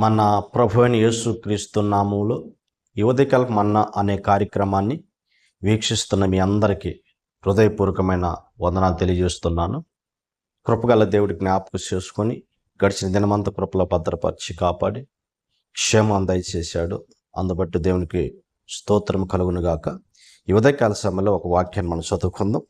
మన ప్రభు అయిన యేసు క్రీస్తు నామములో యువతికలకు మన్నా అనే కార్యక్రమాన్ని వీక్షిస్తున్న మీ అందరికీ హృదయపూర్వకమైన వందనాలు తెలియజేస్తున్నాను. కృపగల దేవుడి జ్ఞాపకం చేసుకొని గడిచిన దినమంతా కృపలో భద్రపరిచి కాపాడి క్షేమం దయచేశాడు. అందుబట్టి దేవునికి స్తోత్రం కలుగునుగాక. ఈ ఉదయకాల సమయంలో ఒక వాక్యాన్ని మనం చదువుకుందాం.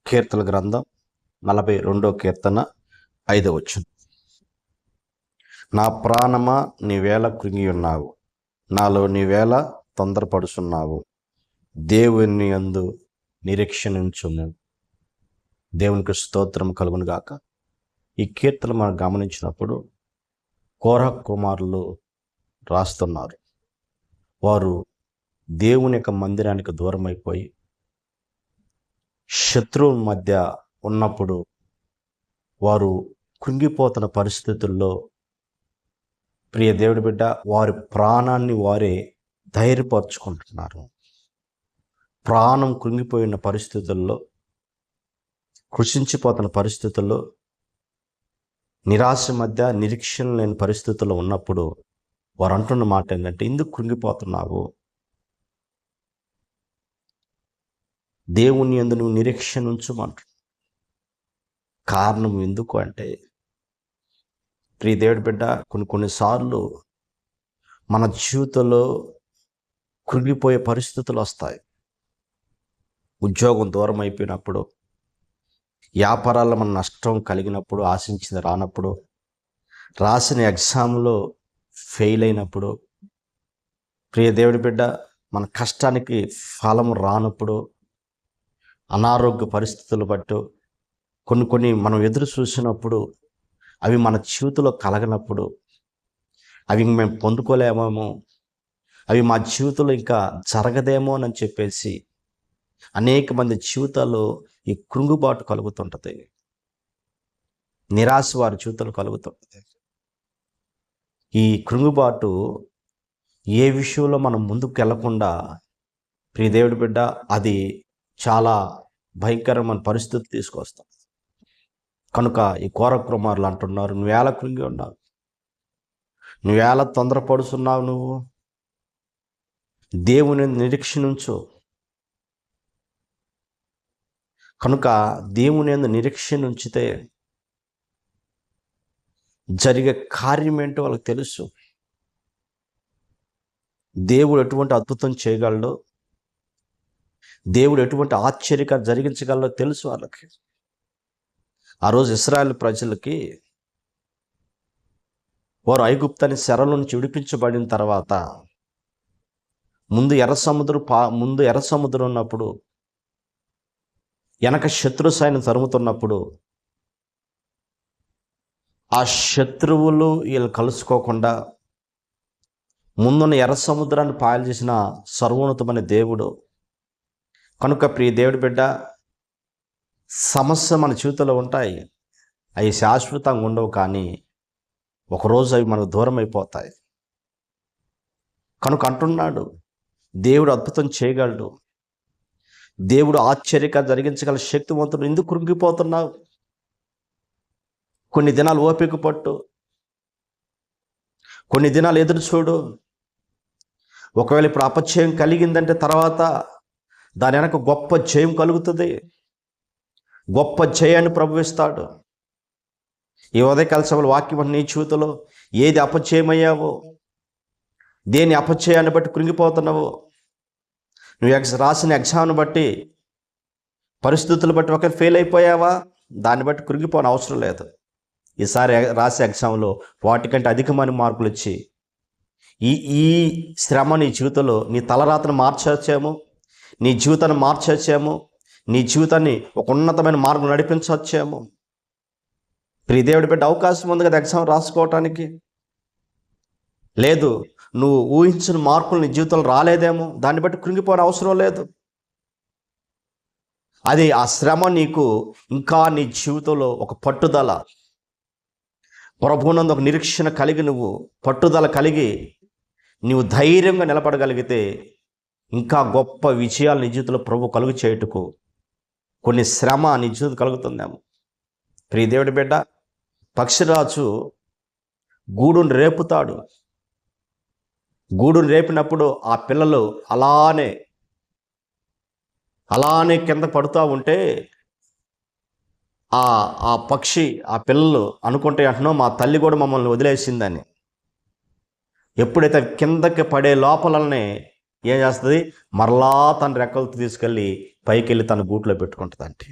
కీర్తన గ్రంథం 42వ కీర్తన 5వ వచనం. నా ప్రాణమా నీవేళ కృంగి ఉన్నావు, నాలో నీవేళ తొందరపడుచున్నావు, దేవుని యందు నిరీక్షణ ఉంచుము. దేవునికి స్తోత్రం కలుగును గాక. ఈ కీర్తన మనం గమనించినప్పుడు కోరహ కుమారులు రాస్తున్నారు. వారు దేవుని యొక్క మందిరానికి దూరం అయిపోయి శత్రువుల మధ్య ఉన్నప్పుడు వారు కృంగిపోతున్న పరిస్థితుల్లో ప్రియ దేవుడి బిడ్డ వారి ప్రాణాన్ని వారే ధైర్యపరుచుకుంటున్నారు. ప్రాణం కృంగిపోయిన పరిస్థితుల్లో, కృషించిపోతున్న పరిస్థితుల్లో, నిరాశ మధ్య నిరీక్షణ లేని పరిస్థితుల్లో ఉన్నప్పుడు వారు అంటున్న మాట ఏంటంటే, ఎందుకు కృంగిపోతున్నావు? దేవుని యందు నువ్వు నిరీక్షణ ఉంచుమంటు. కారణం ఎందుకు అంటే, ప్రియ దేవుడి బిడ్డ కొన్నిసార్లు మన జీవితంలో కృంగిపోయే పరిస్థితులు వస్తాయి. ఉద్యోగం దూరం అయిపోయినప్పుడు, వ్యాపారాల్లో మన నష్టం కలిగినప్పుడు, ఆశించింది రానప్పుడు, రాసిన ఎగ్జామ్లో ఫెయిల్ అయినప్పుడు, ప్రియ దేవుడి బిడ్డ మన కష్టానికి ఫలం రానప్పుడు, అనారోగ్య పరిస్థితులు బట్టి కొన్ని మనం ఎదురు చూసినప్పుడు అవి మన జీవితంలో కలగనప్పుడు, అవి మేము పొందుకోలేమేమో, అవి మా జీవితంలో ఇంకా జరగదేమో అని చెప్పేసి అనేక మంది జీవితాల్లో ఈ కృంగుబాటు కలుగుతుంటుంది. నిరాశ వారి జీవితంలో కలుగుతుంటుంది. ఈ కృంగుబాటు ఏ విషయంలో మనం ముందుకు వెళ్లకుండా ప్రియ దేవుడి బిడ్డ అది చాలా భయంకరమైన పరిస్థితి తీసుకొస్తాం. కనుక ఈ కోరహ కుమారులు అంటున్నారు, నువ్వేళ కృంగి ఉన్నావు, నువ్వేళ తొందరపడుతున్నావు, నువ్వు దేవుని నిరీక్షణ ఉంచు. కనుక దేవుని యందు నిరీక్షణ ఉంచితే జరిగే కార్యం ఏంటో వాళ్ళకి తెలుసు. దేవుడు ఎటువంటి అద్భుతం చేయగలడో, దేవుడు ఎటువంటి ఆశ్చర్యకరం జరిగించగలడో తెలుసు వాళ్ళకి. ఆ రోజు ఇశ్రాయేల్ ప్రజలకి వారు ఐగుప్తు చెరల నుంచి విడిపించబడిన తర్వాత ముందు ఎర్ర సముద్రం ఉన్నప్పుడు, వెనక శత్రు సైన్యం తరుముతున్నప్పుడు ఆ శత్రువులు వీళ్ళు కలుసుకోకుండా ముందున్న ఎర్ర సముద్రాన్ని పాయలు చేసిన సర్వోన్నతమైన దేవుడు. కనుక ప్రియ దేవుడి బిడ్డ, సమస్య మన జీవితంలో ఉంటాయి, అవి శాశ్వతంగా ఉండవు, కానీ ఒకరోజు అవి మనకు దూరం అయిపోతాయి. కనుక అంటున్నాడు, దేవుడు అద్భుతం చేయగలడు, దేవుడు ఆశ్చర్యకరంగా జరిగించగల శక్తివంతుడు. ఎందుకు కృంగిపోతున్నావు? కొన్ని దినాలు ఓపిక పట్టు, కొన్ని దినాలు ఎదురు చూడు. ఒకవేళ ఇప్పుడు అపజయం కలిగిందంటే తర్వాత దాని వెనక గొప్ప జయం కలుగుతుంది. గొప్ప జయాన్ని ప్రభువిస్తాడు. ఈ ఉదయకాల సమయంలో వాక్యం నీ జీవితంలో ఏది అపజయమయ్యావో, దేని అపజయాన్ని బట్టి కృంగిపోతున్నావో, నువ్వు రాసిన ఎగ్జామ్ని బట్టి, పరిస్థితులు బట్టి ఒకరు ఫెయిల్ అయిపోయావా, దాన్ని బట్టి కృంగిపోని అవసరం లేదు. ఈసారి రాసే ఎగ్జామ్లో వాటికంటే అధికమైన మార్కులు ఇచ్చి ఈ శ్రమ నీ జీవితంలో నీ తలరాతను మార్చవచ్చేమో, నీ జీవితాన్ని మార్చవచ్చేమో, నీ జీవితాన్ని ఒక ఉన్నతమైన మార్గం నడిపించవచ్చేమో. ప్రియ దేవుడి బిడ్డ, అవకాశం ఉంది కదా ఎగ్జామ్ రాసుకోవటానికి. లేదు, నువ్వు ఊహించిన మార్కులు నీ జీవితంలో రాలేదేమో, దాన్ని బట్టి కృంగిపోవడం అవసరం లేదు. అది ఆ శ్రమ నీకు ఇంకా నీ జీవితంలో ఒక పట్టుదల, ప్రభువునందు ఒక నిరీక్షణ కలిగి, నువ్వు పట్టుదల కలిగి నువ్వు ధైర్యంగా నిలబడగలిగితే ఇంకా గొప్ప విజయాలు నీ జీవితంలో ప్రభు కలుగు చేయుటకు కొన్ని శ్రమ నీ జీవితం కలుగుతుందేమో. ప్రియ దేవుడి బిడ్డ, పక్షిరాజు గూడును రేపుతాడు. గూడును రేపినప్పుడు ఆ పిల్లలు అలానే కింద పడుతూ ఉంటే ఆ ఆ పక్షి ఆ పిల్లలు అనుకుంటే అంటున్నా మా తల్లి కూడా మమ్మల్ని వదిలేసిందని. ఎప్పుడైతే కిందకి పడే లోపలనే ఏం చేస్తుంది, మరలా తన రెక్కలతో తీసుకెళ్ళి పైకి వెళ్ళి తన గూట్లో పెట్టుకుంటుందంటే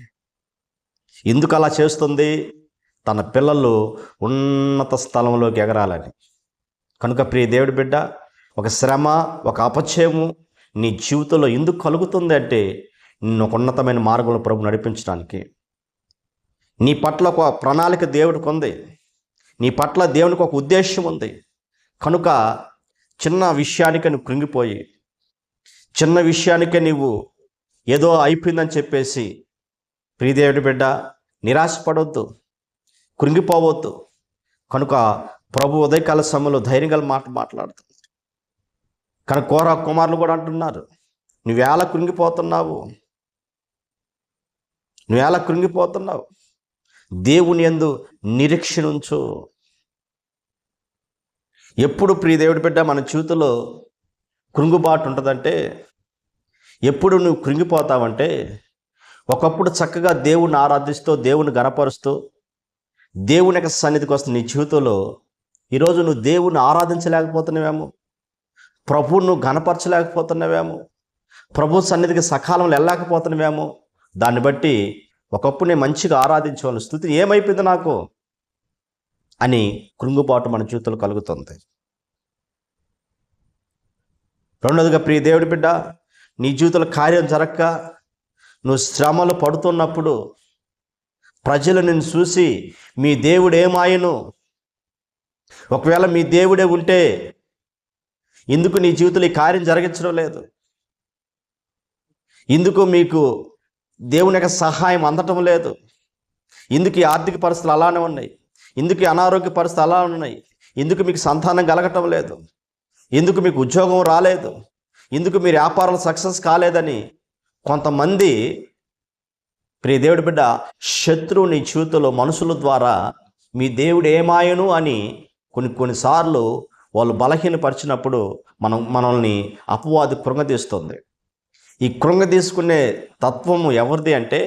ఎందుకు అలా చేస్తుంది? తన పిల్లలు ఉన్నత స్థలంలోకి ఎగరాలని. కనుక ప్రియ దేవుడి బిడ్డ, ఒక శ్రమ, ఒక అపచయము నీ జీవితంలో ఎందుకు కలుగుతుంది అంటే నిన్ను ఒక ఉన్నతమైన మార్గంలో ప్రభు నడిపించడానికి. నీ పట్ల ఒక ప్రణాళిక దేవుడికి ఉంది. నీ పట్ల దేవునికి ఒక ఉద్దేశం ఉంది. కనుక చిన్న విషయానికే నువ్వు కృంగిపోయి, చిన్న విషయానికే నీవు ఏదో అయిపోయిందని చెప్పేసి ప్రియ దేవుడి బిడ్డ నిరాశపడవద్దు, కృంగిపోవద్దు. కనుక ప్రభు ఉదయకాల సమయంలో ధైర్యం గల మాట మాట్లాడుతుంది. కనుక కోరహ కుమారులు కూడా అంటున్నారు, నువ్వేళ కృంగిపోతున్నావు, దేవుని యందు నిరీక్షణ ఉంచు. ఎప్పుడు ప్రియ దేవుడి బిడ్డ మన జీవితంలో కృంగుబాటు ఉంటుందంటే, ఎప్పుడు నువ్వు కృంగిపోతావంటే, ఒకప్పుడు చక్కగా దేవుని ఆరాధిస్తూ, దేవుని గణపరుస్తూ, దేవుని యొక్క సన్నిధికి వస్తున్న నీ జీవితంలో ఈరోజు నువ్వు దేవుని ఆరాధించలేకపోతున్నావేమో, ప్రభువును నువ్వు గణపరచలేకపోతున్నావేమో, ప్రభు సన్నిధికి సకాలంలో వెళ్ళలేకపోతున్నావేమో. దాన్ని బట్టి ఒకప్పుడు నేను మంచిగా ఆరాధించేవాళ్ళు, స్థుతి ఏమైపోయింది నాకు అని కృంగుబాటు మన జీవితంలో కలుగుతుంది. రెండోదిగా ప్రియ దేవుడి బిడ్డ, నీ జీవితంలో కార్యం జరగక నువ్వు శ్రమలు పడుతున్నప్పుడు ప్రజలు నిన్ను చూసి మీ దేవుడు ఏమాయను, ఒకవేళ మీ దేవుడే ఉంటే ఎందుకు నీ జీవితంలో ఈ కార్యం జరిగించడం లేదు, ఎందుకు మీకు దేవుని యొక్క సహాయం అందటం లేదు, ఎందుకు ఈ ఆర్థిక పరిస్థితులు అలానే ఉన్నాయి, ఎందుకు ఈ అనారోగ్య పరిస్థితులు అలా ఉన్నాయి, ఎందుకు మీకు సంతానం కలగటం లేదు, ఎందుకు మీకు ఉద్యోగం రాలేదు, ఎందుకు మీరు వ్యాపారాలు సక్సెస్ కాలేదని కొంతమంది ప్రియ దేవుడి బిడ్డ శత్రువు నీ జీవితంలో మనుషుల ద్వారా మీ దేవుడు ఏమాయను అని కొన్నిసార్లు వాళ్ళు బలహీనపరిచినప్పుడు మనల్ని అపవాది కృంగదీస్తుంది. ఈ కృంగదీసుకునే తత్వము ఎవరిది అంటే,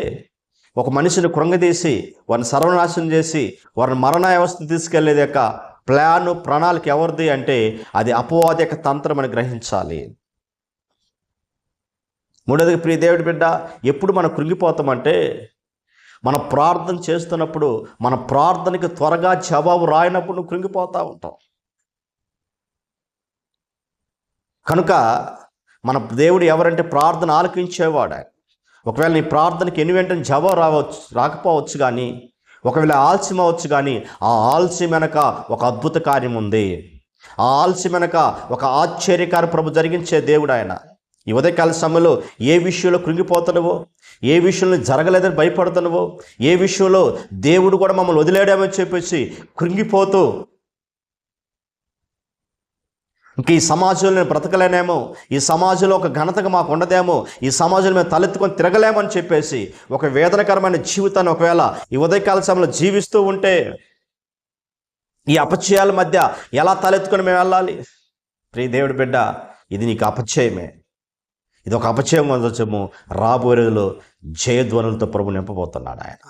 ఒక మనిషిని కృంగదీసి వారిని సర్వనాశనం చేసి వారిని మరణావస్థ తీసుకెళ్లేది యొక్క ప్రణాళిక ఎవరిది అంటే అది అపవాది యొక్క తంత్రం అని గ్రహించాలి. మూడోది ప్రియ దేవుడి బిడ్డ, ఎప్పుడు మనం కృంగిపోతామంటే మనం ప్రార్థన చేస్తున్నప్పుడు మన ప్రార్థనకి త్వరగా జవాబు రాయినప్పుడు నువ్వు కృంగిపోతూ ఉంటావు. కనుక మన దేవుడు ఎవరంటే ప్రార్థన ఆలకించేవాడు. ఒకవేళ నీ ప్రార్థనకి ఎన్ని వెంటనే జవాబు రాకపోవచ్చు కానీ, ఒకవేళ ఆలస్యం అవ్వచ్చు కానీ, ఆ ఆలస్యం వెనక ఒక అద్భుత కార్యం ఉంది. ఆ ఆలస్యం వెనక ఒక ఆశ్చర్యకార ప్రభు జరిగించే దేవుడు ఆయన. ఈ ఉదయకాల సమయంలో ఏ విషయంలో కృంగిపోతున్నావో, ఏ విషయంలో జరగలేదని భయపడుతున్నావో, ఏ విషయంలో దేవుడు కూడా మమ్మల్ని వదిలేయడమని చెప్పేసి కృంగిపోతూ ఇంక ఈ సమాజంలో నేను బ్రతకలేనేమో, ఈ సమాజంలో ఒక ఘనతగా మాకు ఉండదేమో, ఈ సమాజంలో మేము తలెత్తుకొని తిరగలేమని చెప్పేసి ఒక వేదనకరమైన జీవితాన్ని ఒకవేళ ఈ ఉదయకాల సమయంలో జీవిస్తూ ఉంటే ఈ అపచయాల మధ్య ఎలా తలెత్తుకొని మేము వెళ్ళాలి? ప్రియ దేవుడి బిడ్డ, ఇది నీకు అపచయమే. ఇది ఒక అపచయం వచ్చేమో రాబోయే రోజుల్లో జయధ్వనులతో ప్రభు నింపబోతున్నాడు ఆయన.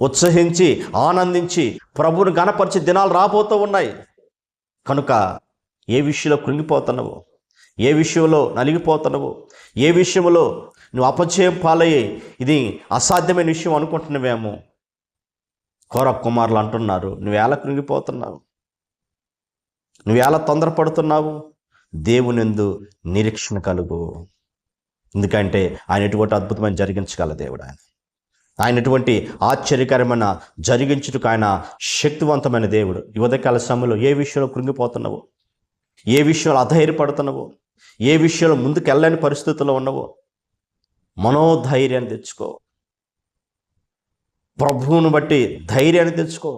ఉత్సహించి ఆనందించి ప్రభువుని గణపరిచే దినాలు రాబోతూ ఉన్నాయి. కనుక ఏ విషయంలో కృంగిపోతున్నావో, ఏ విషయంలో నలిగిపోతున్నావో, ఏ విషయంలో నువ్వు అపచయం పాలయ్యి ఇది అసాధ్యమైన విషయం అనుకుంటున్నావేమో, కోరహ కుమారులు అంటున్నారు, నువ్వేలా కృంగిపోతున్నావు, నువ్వేలా తొందరపడుతున్నావు? దేవునియందు నిరీక్షణ కలుగు. ఎందుకంటే ఆయన ఎటువంటి అద్భుతమైన జరిగించగల దేవుడు ఆయన. ఆయన ఎటువంటి ఆశ్చర్యకరమైన జరిగించుటకు ఆయన శక్తివంతమైన దేవుడు. ఈ ఉదయకాల సమయంలో ఏ విషయంలో కృంగిపోతున్నావో, ఏ విషయంలో అధైర్యపడుతున్నావో, ఏ విషయంలో ముందుకు వెళ్ళని పరిస్థితుల్లో ఉన్నావో మనోధైర్యాన్ని తెచ్చుకో. ప్రభువును బట్టి ధైర్యాన్ని తెచ్చుకో.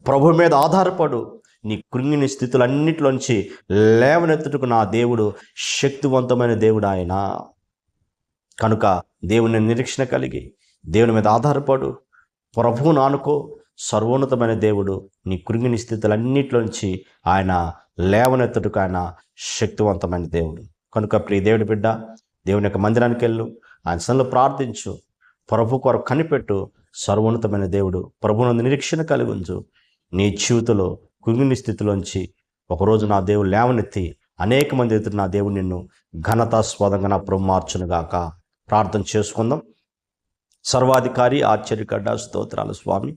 ప్రభు మీద ఆధారపడు. నీ కృంగిన స్థితులన్నిటిలోంచి లేవనెత్తుటకు నా దేవుడు శక్తివంతమైన దేవుడు ఆయన. కనుక దేవుని నిరీక్షణ కలిగి దేవుని మీద ఆధారపడు, ప్రభువును ఆనుకో, సర్వోన్నతమైన దేవుడు నీ కృంగిని స్థితులన్నిటిలోంచి ఆయన లేవనెత్తుటకు ఆయన శక్తివంతమైన దేవుడు. కనుక ప్రియ దేవుడి బిడ్డ, దేవుని యొక్క మందిరానికి వెళ్ళు, ఆయన సన్నిధిలో ప్రార్థించు, ప్రభు కొరకు కనిపెట్టు. సర్వోన్నతమైన దేవుడు ప్రభునందు నిరీక్షణ కలిగి ఉంచు. నీ జీవితంలో కృంగిని స్థితిలోంచి ఒకరోజు నా దేవుడు లేవనెత్తి అనేక మంది ఎదురు నా దేవుడు నిన్ను ఘనతాస్పదంగా నా ప్రభు మార్చునుగాక. ప్రార్థన చేసుకుందాం. సర్వాధికారి ఆశ్చర్యకర్త స్తోత్రాలు స్వామి.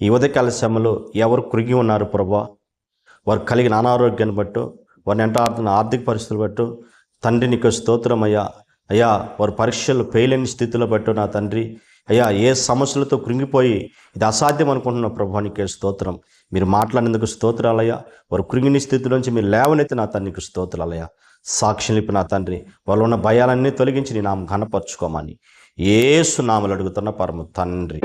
ఈ ఉదయకాల సమయంలో ఎవరు కృంగి ఉన్నారు ప్రభా, వారు కలిగిన అనారోగ్యాన్ని బట్టు, వారిని వెంటాడుతున్న ఆర్థిక పరిస్థితులు బట్టు తండ్రి నీకు స్తోత్రం అయ్యా. అయ్యా, వారు పరీక్షలు ఫెయిల్ అయిన స్థితిలో బట్టు నా తండ్రి అయ్యా, ఏ సమస్యలతో కృంగిపోయి ఇది అసాధ్యం అనుకుంటున్న ప్రభు నీకే స్తోత్రం. మీరు మాట్లాడినందుకు స్తోత్రాలయ్యా. వారు కృంగిని స్థితిలోంచి మీరు లేవనైతే నా తండ్రికి స్తోత్రాలయ్యా. సాక్షి నింపి నా తండ్రి, వాళ్ళు ఉన్న భయాలన్నీ తొలగించి నీ నామం ఘనపరచుకోమని యేసు నామములో అడుగుతున్న పరమ తండ్రి.